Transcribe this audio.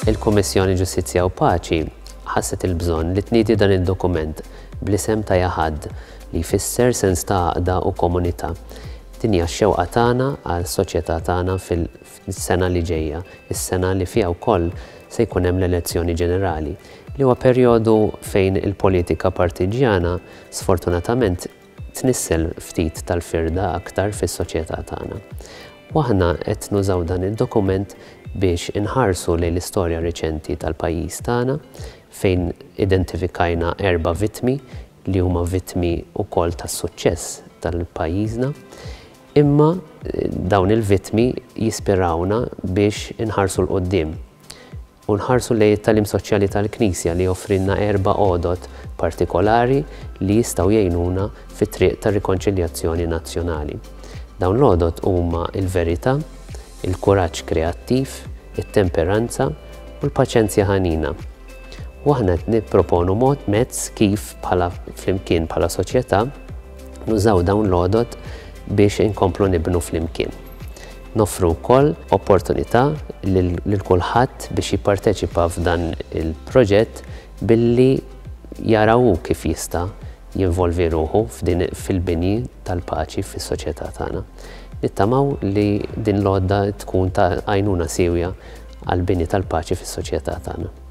Il-Kummissjoni Ġustizzja u Paċi ħasset il-bżonn li tniedi dan id-dokument bl-isem ta' Jahad li jfisser sens ta' għaqda u komunità. Din hija x-xewqa tagħna għas-soċjetà tagħna fis-sena li ġejja, is-sena li fiha wkoll se jkun hemm l-elezzjoni ġenerali, li huwa perjodu fejn il-politika partiġjana sfortunatament tnissel ftit tal-firda aktar fis-soċjetà tagħna. U aħna qed nużaw dan id-dokument biex inħarsu lejn l-istorja riċenti tal-pajjiż tagħna fejn identifikajna 4 vittmi li huma vittmi wkoll tas-suċċess tal-pajjiżna, imma dawn il-vittmi jispirawna biex inħarsu l-qoddim u nħarsu lejn it-tagħlim soċjali tal-Knisja li joffrilna 4 għodod partikolari li jistgħu jgħinuna fit-triq tar-rikonċiljazzjoni nazzjonali. Dawn l-għodod huma il-verità, il-kuraġġ kreattiv, it-temperanza u l-paċenzja ħanina. U aħna qed nipproponu mezz kif flimkien bħala soċjetà nużaw dawn l-għodod biex inkomplu nibnu flimkien. Noffru wkoll opportunità lil kulħadd biex jipparteċipa f'dan il-proġett billi jaraw kif jista' jinvolvi ruħu fil-bini tal-paċi fis-soċjetà tagħna. Nittamaw li din l-għodda tkun ta' għajnuna sewja għall-bini tal-paċi fis-soċjetà tagħna.